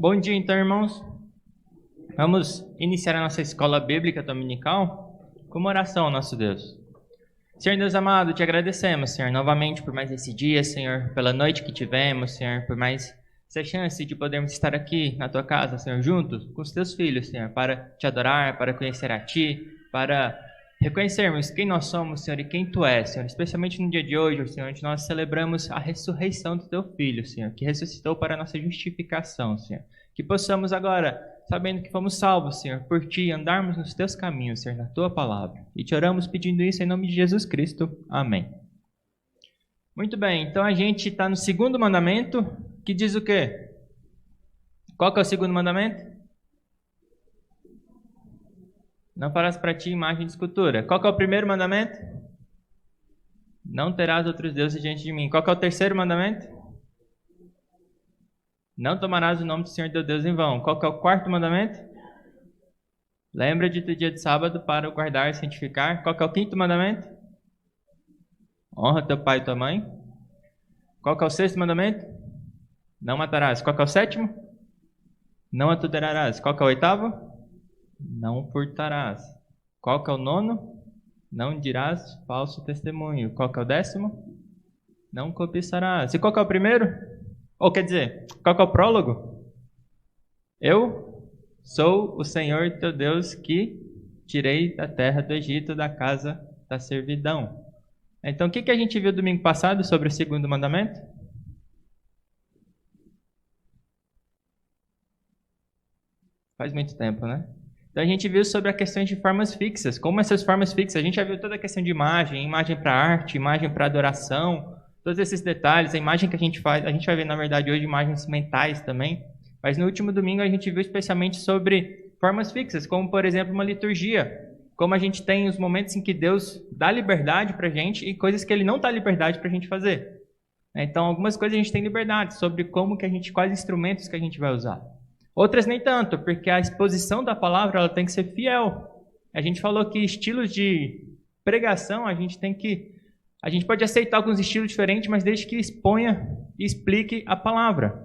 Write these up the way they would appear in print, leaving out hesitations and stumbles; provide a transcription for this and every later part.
Bom dia, então, irmãos. Vamos iniciar a nossa escola bíblica dominical com uma oração ao nosso Deus. Senhor Deus amado, te agradecemos, Senhor, novamente por mais esse dia, Senhor, pela noite que tivemos, Senhor, por mais essa chance de podermos estar aqui na tua casa, Senhor, juntos com os teus filhos, Senhor, para te adorar, para conhecer a ti, para reconhecermos quem nós somos, Senhor, e quem tu és, Senhor, especialmente no dia de hoje, Senhor, onde nós celebramos a ressurreição do teu filho, Senhor, que ressuscitou para a nossa justificação, Senhor. Que possamos agora, sabendo que fomos salvos, Senhor, por ti, andarmos nos teus caminhos, Senhor, na tua palavra. E te oramos pedindo isso em nome de Jesus Cristo. Amém. Muito bem, então a gente está no segundo mandamento, que diz o quê? Qual que é o segundo mandamento? Não farás para ti imagem de escultura. Qual que é o primeiro mandamento? Não terás outros deuses diante de mim. Qual que é o terceiro mandamento? Não tomarás o nome do Senhor teu Deus em vão. Qual que é o quarto mandamento? Lembra de teu dia de sábado para o guardar e santificar. Qual que é o quinto mandamento? Honra teu pai e tua mãe. Qual que é o sexto mandamento? Não matarás. Qual que é o sétimo? Não adulterarás. Qual que é o oitavo? Não furtarás. Qual que é o nono? Não dirás falso testemunho. Qual que é o décimo? Não cobiçarás. E qual que é o primeiro? Ou quer dizer, qual que é o prólogo? Eu sou o Senhor teu Deus que tirei da terra do Egito, da casa da servidão. Então, o que a gente viu domingo passado sobre o segundo mandamento? Faz muito tempo, né? Então, a gente viu sobre a questão de formas fixas. Como essas formas fixas, a gente já viu toda a questão de imagem para arte, imagem para adoração, todos esses detalhes, a imagem que a gente faz, a gente vai ver, na verdade, hoje imagens mentais também, mas no último domingo a gente viu especialmente sobre formas fixas, como, por exemplo, uma liturgia, como a gente tem os momentos em que Deus dá liberdade para a gente e coisas que Ele não dá liberdade para a gente fazer. Então, algumas coisas a gente tem liberdade sobre quais instrumentos que a gente vai usar. Outras nem tanto, porque a exposição da palavra ela tem que ser fiel. A gente falou que estilos de pregação a gente pode aceitar alguns estilos diferentes, mas desde que exponha e explique a palavra.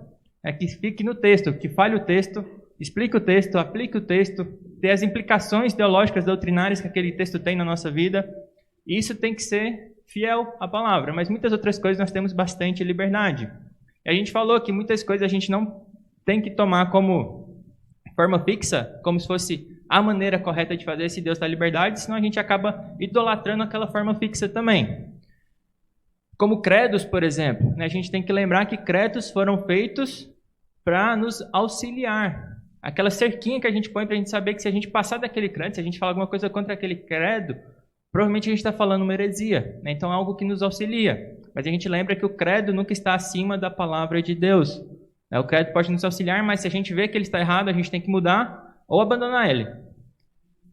Que fique no texto, que fale o texto, explique o texto, aplique o texto, dê as implicações teológicas, doutrinárias que aquele texto tem na nossa vida. E isso tem que ser fiel à palavra, mas muitas outras coisas nós temos bastante liberdade. E a gente falou que muitas coisas a gente não tem que tomar como forma fixa, como se fosse a maneira correta de fazer, se Deus dá liberdade, senão a gente acaba idolatrando aquela forma fixa também. Como credos, por exemplo, a gente tem que lembrar que credos foram feitos para nos auxiliar. Aquela cerquinha que a gente põe para a gente saber que se a gente passar daquele credo, se a gente falar alguma coisa contra aquele credo, provavelmente a gente está falando uma heresia. Então é algo que nos auxilia. Mas a gente lembra que o credo nunca está acima da palavra de Deus. O credo pode nos auxiliar, mas se a gente vê que ele está errado, a gente tem que mudar ou abandonar ele.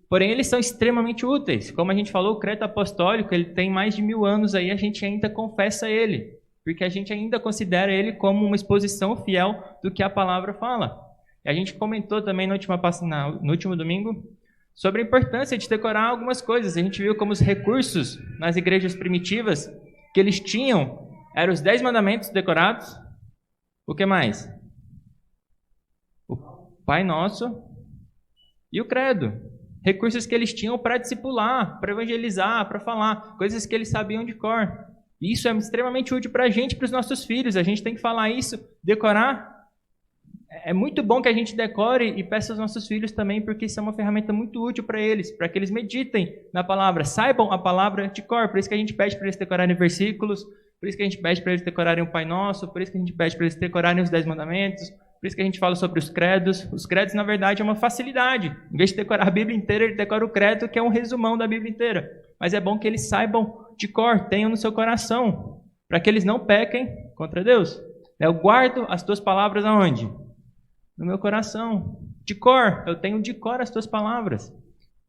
Porém, eles são extremamente úteis. Como a gente falou, o credo apostólico ele tem mais de 1000 anos, aí a gente ainda confessa ele, porque a gente ainda considera ele como uma exposição fiel do que a palavra fala. E a gente comentou também no último domingo sobre a importância de decorar algumas coisas. A gente viu como os recursos nas igrejas primitivas que eles tinham eram os 10 mandamentos decorados. O que mais? O Pai Nosso e o Credo. Recursos que eles tinham para discipular, para evangelizar, para falar. Coisas que eles sabiam de cor. E isso é extremamente útil para a gente e para os nossos filhos. A gente tem que falar isso, decorar. É muito bom que a gente decore e peça aos nossos filhos também, porque isso é uma ferramenta muito útil para eles, para que eles meditem na palavra, saibam a palavra de cor. Por isso que a gente pede para eles decorarem versículos, por isso que a gente pede para eles decorarem o Pai Nosso, por isso que a gente pede para eles decorarem os 10 mandamentos, por isso que a gente fala sobre os credos. Os credos, na verdade, é uma facilidade. Em vez de decorar a Bíblia inteira, ele decora o credo, que é um resumão da Bíblia inteira. Mas é bom que eles saibam de cor, tenham no seu coração, para que eeles não pequem contra Deus. Eu guardo as tuas palavras aonde? No meu coração. De cor, eu tenho de cor as tuas palavras.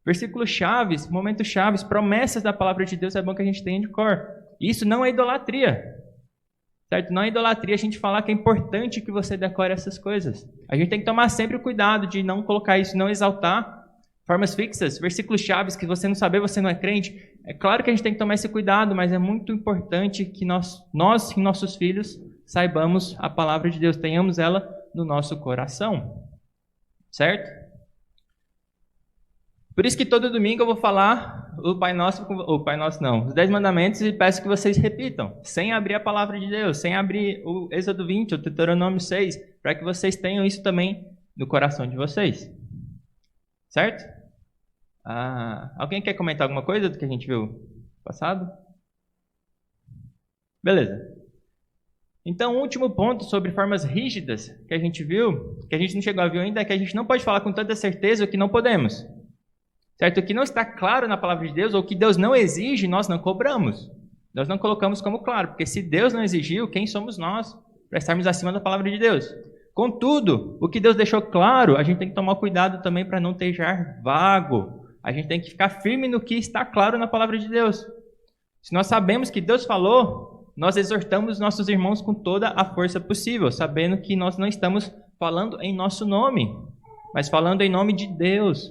Versículos chaves, momentos chaves, promessas da palavra de Deus, é bom que a gente tenha de cor. Isso não é idolatria. Certo? Não é idolatria a gente falar que é importante que você decore essas coisas. A gente tem que tomar sempre o cuidado de não colocar isso, não exaltar formas fixas, versículos chaves que você não saber, você não é crente. É claro que a gente tem que tomar esse cuidado, mas é muito importante que nós e nossos filhos saibamos a palavra de Deus, tenhamos ela no nosso coração. Certo? Por isso que todo domingo eu vou falar o Pai Nosso não, os 10 mandamentos, e peço que vocês repitam, sem abrir a palavra de Deus, sem abrir o Êxodo 20, o Deuteronômio 6, para que vocês tenham isso também no coração de vocês. Certo? Alguém quer comentar alguma coisa do que a gente viu passado? Beleza. Então, o último ponto sobre formas rígidas que a gente viu, que a gente não chegou a ver ainda, é que a gente não pode falar com tanta certeza o que não podemos. Certo? O que não está claro na palavra de Deus, ou o que Deus não exige, nós não cobramos. Nós não colocamos como claro, porque se Deus não exigiu, quem somos nós para estarmos acima da palavra de Deus? Contudo, o que Deus deixou claro, a gente tem que tomar cuidado também para não deixar vago. A gente tem que ficar firme no que está claro na palavra de Deus. Se nós sabemos que Deus falou, nós exortamos nossos irmãos com toda a força possível, sabendo que nós não estamos falando em nosso nome, mas falando em nome de Deus,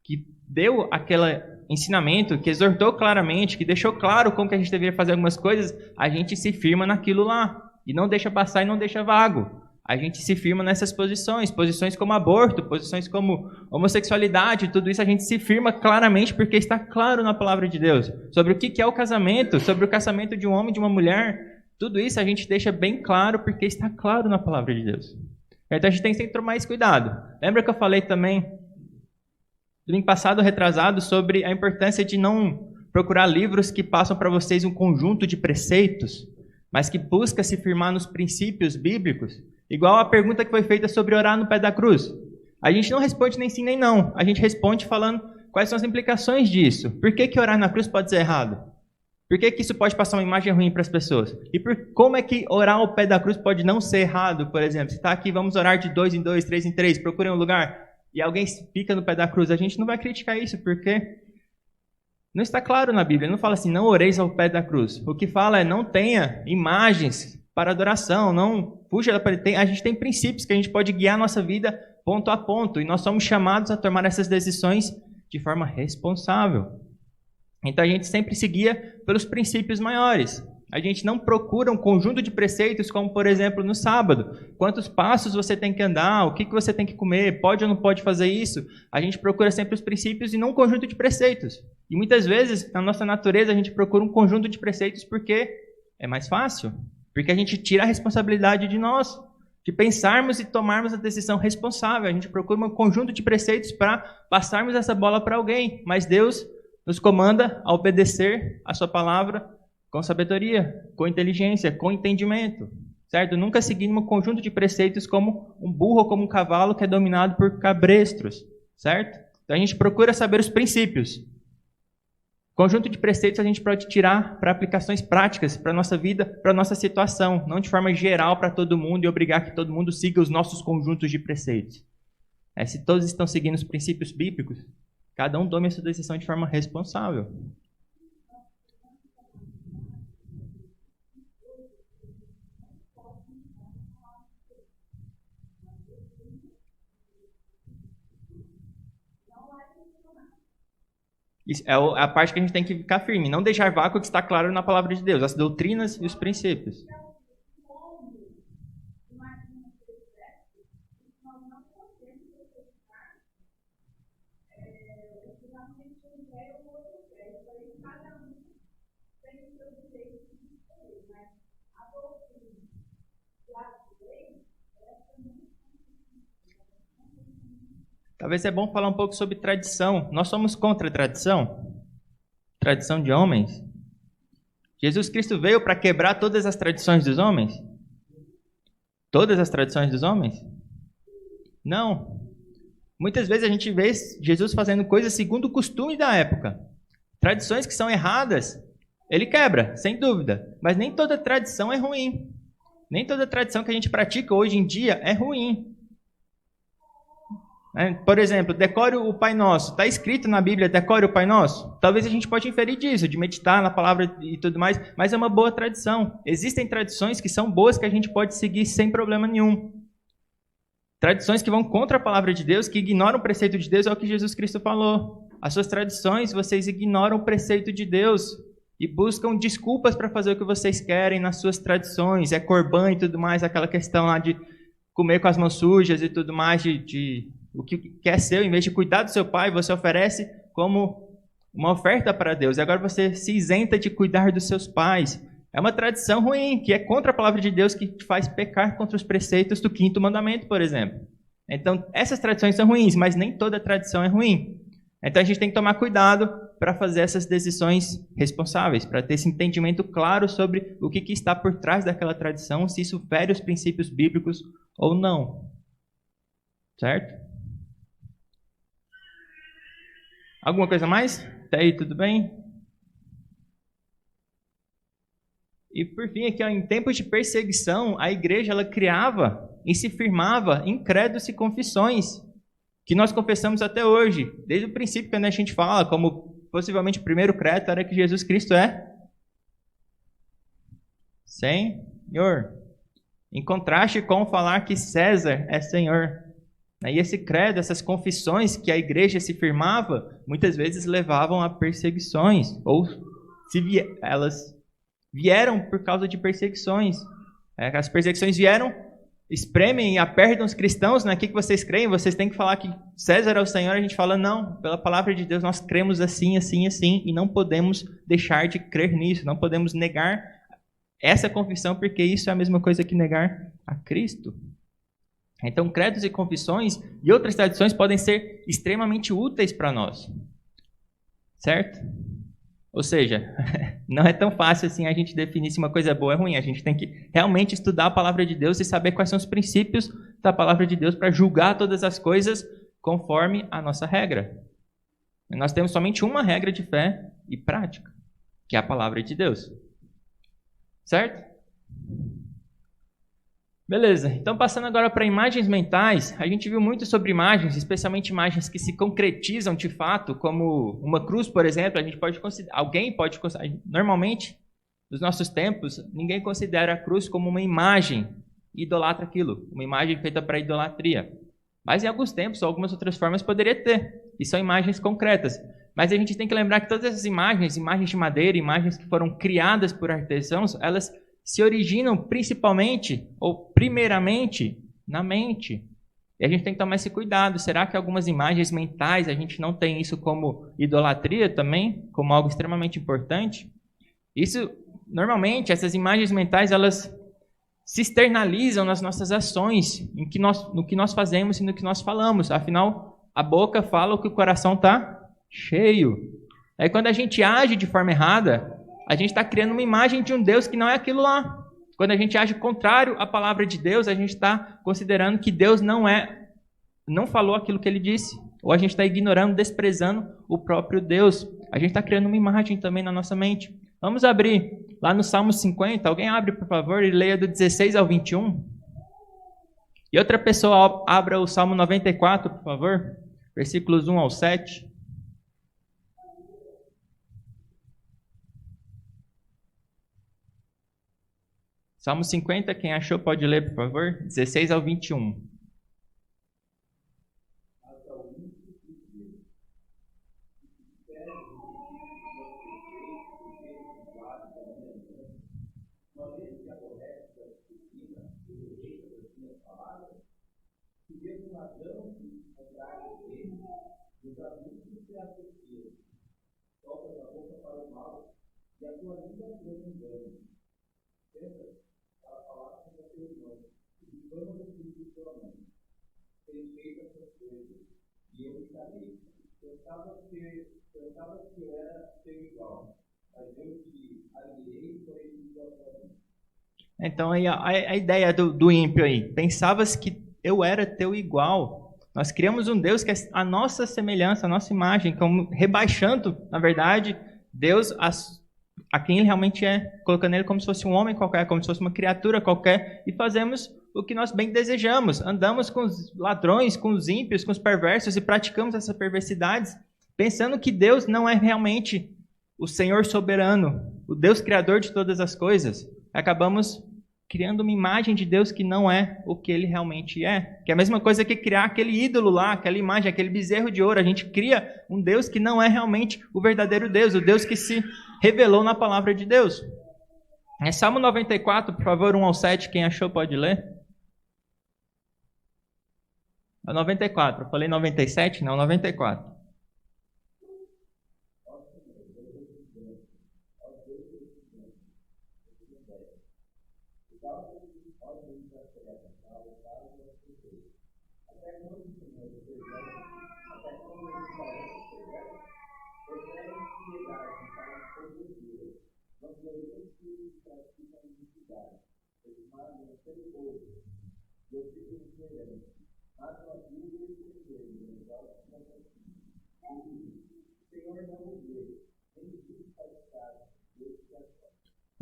que deu aquele ensinamento, que exortou claramente, que deixou claro como que a gente deveria fazer algumas coisas. A gente se firma naquilo lá, e não deixa passar e não deixa vago. A gente se firma nessas posições como aborto, posições como homossexualidade, tudo isso a gente se firma claramente porque está claro na palavra de Deus. Sobre o que é o casamento, sobre o casamento de um homem e de uma mulher, tudo isso a gente deixa bem claro porque está claro na palavra de Deus. Então a gente tem que tomar esse cuidado. Lembra que eu falei também, domingo passado, retrasado, sobre a importância de não procurar livros que passam para vocês um conjunto de preceitos, mas que busca se firmar nos princípios bíblicos? Igual a pergunta que foi feita sobre orar no pé da cruz. A gente não responde nem sim nem não. A gente responde falando quais são as implicações disso. Por que orar na cruz pode ser errado? Por que isso pode passar uma imagem ruim para as pessoas? E como é que orar ao pé da cruz pode não ser errado, por exemplo? Se está aqui, vamos orar de 2 em 2, 3 em 3, procurem um lugar, e alguém fica no pé da cruz. A gente não vai criticar isso, porque não está claro na Bíblia. Não fala assim, não oreis ao pé da cruz. O que fala é, não tenha imagens para adoração, não fuja da... A gente tem princípios que a gente pode guiar a nossa vida ponto a ponto, e nós somos chamados a tomar essas decisões de forma responsável. Então a gente sempre se guia pelos princípios maiores. A gente não procura um conjunto de preceitos, como por exemplo no sábado. Quantos passos você tem que andar, o que você tem que comer, pode ou não pode fazer isso. A gente procura sempre os princípios e não um conjunto de preceitos. E muitas vezes, na nossa natureza, a gente procura um conjunto de preceitos porque é mais fácil. Porque a gente tira a responsabilidade de nós, de pensarmos e tomarmos a decisão responsável. A gente procura um conjunto de preceitos para passarmos essa bola para alguém. Mas Deus nos comanda a obedecer a sua palavra com sabedoria, com inteligência, com entendimento. Certo? Nunca seguindo um conjunto de preceitos como um burro ou como um cavalo que é dominado por cabrestros. Certo? Então a gente procura saber os princípios. Conjunto de preceitos a gente pode tirar para aplicações práticas, para a nossa vida, para a nossa situação, não de forma geral para todo mundo e obrigar que todo mundo siga os nossos conjuntos de preceitos. Se todos estão seguindo os princípios bíblicos, cada um tome a sua decisão de forma responsável. Isso é a parte que a gente tem que ficar firme, não deixar vácuo que está claro na palavra de Deus, as doutrinas e os princípios. Talvez é bom falar um pouco sobre tradição. Nós somos contra a tradição? Tradição de homens? Jesus Cristo veio para quebrar todas as tradições dos homens? Todas as tradições dos homens? Não. Muitas vezes a gente vê Jesus fazendo coisas segundo o costume da época. Tradições que são erradas, ele quebra, sem dúvida. Mas nem toda tradição é ruim. Nem toda tradição que a gente pratica hoje em dia é ruim. Por exemplo, decore o Pai Nosso. Está escrito na Bíblia, decore o Pai Nosso? Talvez a gente pode inferir disso, de meditar na palavra e tudo mais, mas é uma boa tradição. Existem tradições que são boas que a gente pode seguir sem problema nenhum. Tradições que vão contra a palavra de Deus, que ignoram o preceito de Deus, é o que Jesus Cristo falou. As suas tradições, vocês ignoram o preceito de Deus e buscam desculpas para fazer o que vocês querem nas suas tradições. É corbã e tudo mais, aquela questão lá de comer com as mãos sujas e tudo mais, de o que é seu, em vez de cuidar do seu pai, você oferece como uma oferta para Deus. E agora você se isenta de cuidar dos seus pais. É uma tradição ruim, que é contra a palavra de Deus, que te faz pecar contra os preceitos do 5º mandamento, por exemplo. Então, essas tradições são ruins, mas nem toda tradição é ruim. Então, a gente tem que tomar cuidado para fazer essas decisões responsáveis, para ter esse entendimento claro sobre o que está por trás daquela tradição, se isso fere os princípios bíblicos ou não. Certo? Alguma coisa mais? Até aí, tudo bem? E por fim, aqui, em tempos de perseguição, a igreja ela criava e se firmava em credos e confissões, que nós confessamos até hoje. Desde o princípio, quando a gente fala, como possivelmente o primeiro credo era que Jesus Cristo é Senhor. Em contraste com falar que César é Senhor. E esse credo, essas confissões que a igreja se firmava, muitas vezes levavam a perseguições, ou elas vieram por causa de perseguições. As perseguições vieram, espremem e apertam os cristãos, né? O que vocês creem? Vocês têm que falar que César é o Senhor. A gente fala, não, pela palavra de Deus nós cremos assim, assim, assim, e não podemos deixar de crer nisso, não podemos negar essa confissão, porque isso é a mesma coisa que negar a Cristo. Então, credos e confissões e outras tradições podem ser extremamente úteis para nós. Certo? Ou seja, não é tão fácil assim a gente definir se uma coisa é boa ou é ruim. A gente tem que realmente estudar a palavra de Deus e saber quais são os princípios da palavra de Deus para julgar todas as coisas conforme a nossa regra. E nós temos somente uma regra de fé e prática, que é a palavra de Deus. Certo? Beleza, então passando agora para imagens mentais, a gente viu muito sobre imagens, especialmente imagens que se concretizam de fato, como uma cruz, por exemplo. A gente pode considerar, alguém pode considerar, normalmente, nos nossos tempos, ninguém considera a cruz como uma imagem e idolatra aquilo, uma imagem feita para idolatria. Mas em alguns tempos, ou algumas outras formas, poderia ter, e são imagens concretas. Mas a gente tem que lembrar que todas essas imagens de madeira, imagens que foram criadas por artesãos, elas se originam principalmente ou primeiramente na mente. E a gente tem que tomar esse cuidado. Será que algumas imagens mentais a gente não tem isso como idolatria também? Como algo extremamente importante? Isso, normalmente, essas imagens mentais, elas se externalizam nas nossas ações, no que nós fazemos e no que nós falamos. Afinal, a boca fala o que o coração está cheio. Aí quando a gente age de forma errada, a gente está criando uma imagem de um Deus que não é aquilo lá. Quando a gente age contrário à palavra de Deus, a gente está considerando que Deus não falou aquilo que ele disse. Ou a gente está ignorando, desprezando o próprio Deus. A gente está criando uma imagem também na nossa mente. Vamos abrir lá no Salmo 50. Alguém abre, por favor, e leia do 16 ao 21. E outra pessoa abra o Salmo 94, por favor. Versículos 1 ao 7. Salmo 50, quem achou pode ler, por favor, 16 ao 21. Então, aí, a ideia do ímpio aí. Pensavas que eu era teu igual. Nós criamos um Deus que é a nossa semelhança, a nossa imagem, como rebaixando, na verdade, Deus a quem ele realmente é, colocando ele como se fosse um homem qualquer, como se fosse uma criatura qualquer, e fazemos o que nós bem desejamos. Andamos com os ladrões, com os ímpios, com os perversos e praticamos essas perversidades, pensando que Deus não é realmente o Senhor soberano, o Deus criador de todas as coisas. Acabamos criando uma imagem de Deus que não é o que ele realmente é. Que é a mesma coisa que criar aquele ídolo lá, aquela imagem, aquele bezerro de ouro. A gente cria um Deus que não é realmente o verdadeiro Deus, o Deus que se revelou na palavra de Deus. Salmo 94, por favor, 1 ao 7, quem achou pode ler. É 94. Eu falei 97? Não, 94.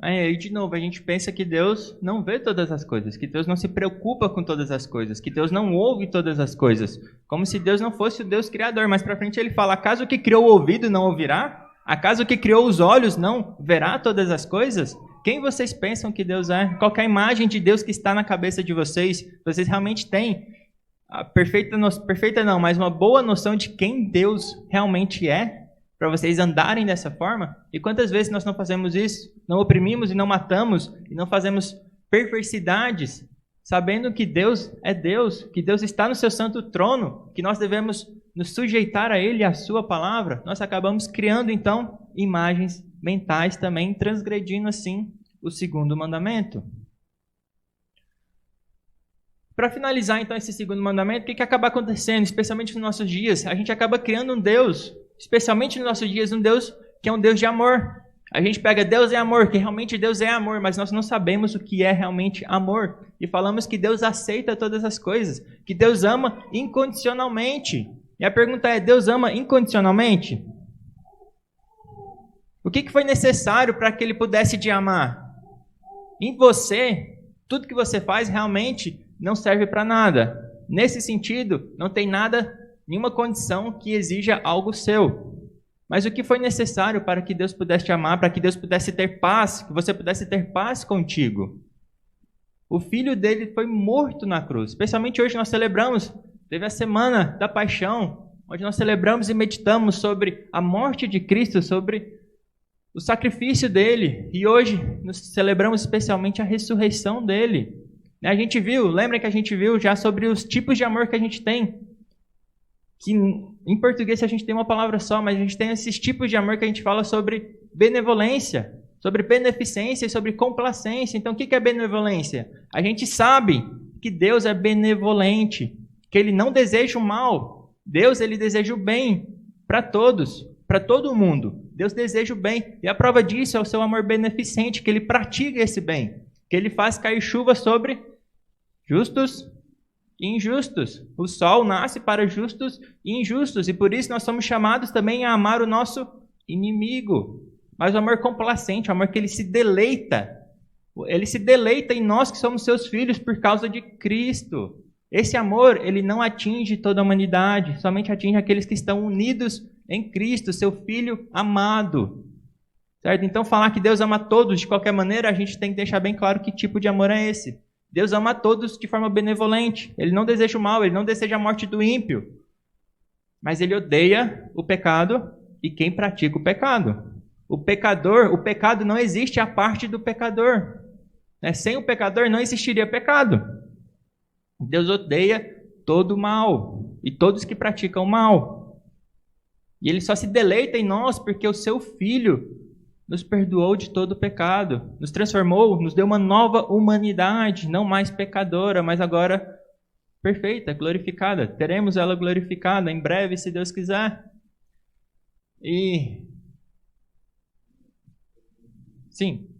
Aí, de novo, a gente pensa que Deus não vê todas as coisas, que Deus não se preocupa com todas as coisas, que Deus não ouve todas as coisas, como se Deus não fosse o Deus criador. Mas para frente ele fala: acaso o que criou o ouvido não ouvirá? Acaso o que criou os olhos não verá todas as coisas? Quem vocês pensam que Deus é? Qual é a imagem de Deus que está na cabeça de vocês? Vocês realmente têm a perfeita não, mas uma boa noção de quem Deus realmente é? Para vocês andarem dessa forma? E quantas vezes nós não fazemos isso? Não oprimimos e não matamos e não fazemos perversidades, sabendo que Deus é Deus, que Deus está no seu santo trono, que nós devemos nos sujeitar a Ele e a sua palavra. Nós acabamos criando, então, imagens mentais também, transgredindo assim o segundo mandamento. Para finalizar, então, esse segundo mandamento, o que acaba acontecendo, especialmente nos nossos dias? A gente acaba criando um Deus, especialmente nos nossos dias, um Deus que é um Deus de amor. A gente pega Deus é amor, que realmente Deus é amor, mas nós não sabemos o que é realmente amor. E falamos que Deus aceita todas as coisas, que Deus ama incondicionalmente. E a pergunta é: Deus ama incondicionalmente? O que foi necessário para que Ele pudesse te amar? Em você, tudo que você faz realmente não serve para nada. Nesse sentido, não tem nada, nenhuma condição que exija algo seu. Mas o que foi necessário para que Deus pudesse te amar, para que Deus pudesse ter paz, que você pudesse ter paz contigo? O Filho dele foi morto na cruz. Especialmente hoje nós celebramos, teve a Semana da Paixão, onde nós celebramos e meditamos sobre a morte de Cristo, sobre o sacrifício dele. E hoje nós celebramos especialmente a ressurreição dele. A gente viu, lembra que a gente viu já sobre os tipos de amor que a gente tem? Que em português a gente tem uma palavra só, mas a gente tem esses tipos de amor que a gente fala sobre benevolência, sobre beneficência e sobre complacência. Então, o que é benevolência? A gente sabe que Deus é benevolente, que Ele não deseja o mal. Deus, Ele deseja o bem para todos, para todo mundo. Deus deseja o bem. E a prova disso é o seu amor beneficente, que Ele pratica esse bem, que Ele faz cair chuva sobre justos e injustos. O sol nasce para justos e injustos, e por isso nós somos chamados também a amar o nosso inimigo. Mas o amor complacente, o amor que Ele se deleita em nós que somos seus filhos por causa de Cristo. Esse amor, ele não atinge toda a humanidade, somente atinge aqueles que estão unidos em Cristo, seu Filho amado. Certo? Então, falar que Deus ama todos de qualquer maneira, a gente tem que deixar bem claro que tipo de amor é esse. Deus ama todos de forma benevolente. Ele não deseja o mal, Ele não deseja a morte do ímpio. Mas Ele odeia o pecado e quem pratica o pecado. O pecado não existe à parte do pecador. Sem o pecador não existiria pecado. Deus odeia todo o mal e todos que praticam o mal. E Ele só se deleita em nós porque o seu Filho nos perdoou de todo o pecado, nos transformou, nos deu uma nova humanidade, não mais pecadora, mas agora perfeita, glorificada. Teremos ela glorificada em breve, se Deus quiser. E sim.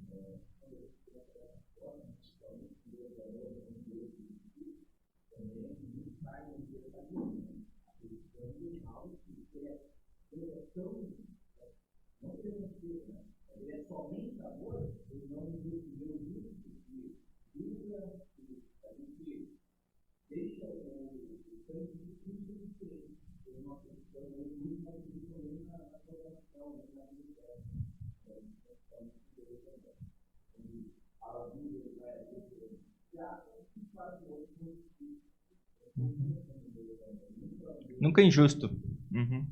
Nunca injusto. Uhum.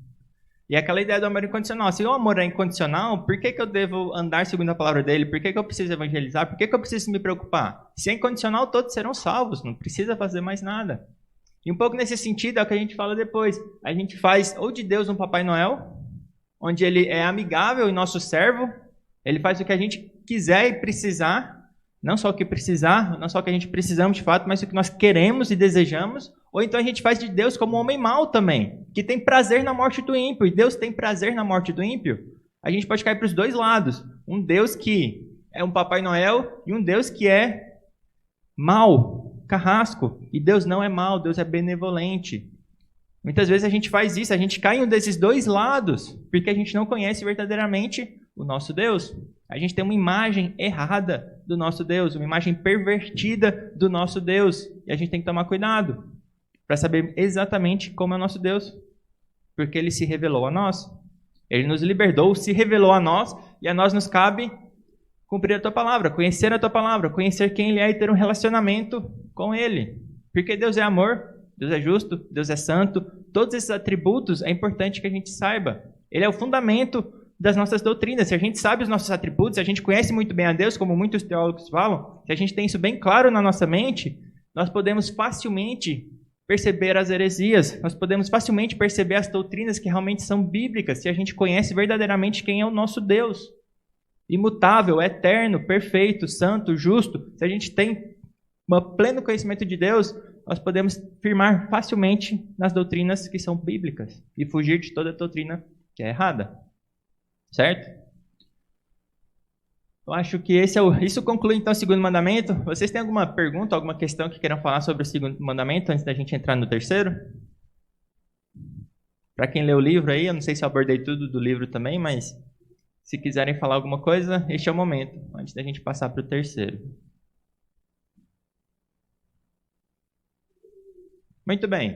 E aquela ideia do amor incondicional. Se o amor é incondicional, por que eu devo andar segundo a palavra dele? Por que eu preciso evangelizar? Por que eu preciso me preocupar? Se é incondicional, todos serão salvos. Não precisa fazer mais nada. E um pouco nesse sentido é o que a gente fala depois. A gente faz ou de Deus um Papai Noel, onde ele é amigável e nosso servo, ele faz o que a gente quiser e precisar, não só o que precisar, não só o que a gente precisamos de fato, mas o que nós queremos e desejamos. Ou então a gente faz de Deus como um homem mau também, que tem prazer na morte do ímpio, e Deus tem prazer na morte do ímpio. A gente pode cair para os dois lados. Um Deus que é um Papai Noel e um Deus que é mau, carrasco. E Deus não é mau, Deus é benevolente. Muitas vezes a gente faz isso, a gente cai em um desses dois lados, porque a gente não conhece verdadeiramente o nosso Deus. A gente tem uma imagem errada do nosso Deus, uma imagem pervertida do nosso Deus. E a gente tem que tomar cuidado para saber exatamente como é o nosso Deus. Porque ele se revelou a nós. Ele nos libertou, se revelou a nós, e a nós nos cabe cumprir a tua palavra, conhecer a tua palavra, conhecer quem ele é e ter um relacionamento com ele. Porque Deus é amor, Deus é justo, Deus é santo. Todos esses atributos é importante que a gente saiba. Ele é o fundamento das nossas doutrinas. Se a gente sabe os nossos atributos, se a gente conhece muito bem a Deus, como muitos teólogos falam, se a gente tem isso bem claro na nossa mente, nós podemos facilmente perceber as heresias, nós podemos facilmente perceber as doutrinas que realmente são bíblicas, se a gente conhece verdadeiramente quem é o nosso Deus. Imutável, eterno, perfeito, santo, justo. Se a gente tem um pleno conhecimento de Deus, nós podemos firmar facilmente nas doutrinas que são bíblicas e fugir de toda doutrina que é errada. Certo? Eu acho que isso conclui então o segundo mandamento. Vocês têm alguma pergunta, alguma questão que queiram falar sobre o segundo mandamento antes da gente entrar no terceiro? Para quem lê o livro aí, eu não sei se eu abordei tudo do livro também, mas se quiserem falar alguma coisa, este é o momento, antes da gente passar para o terceiro. Muito bem.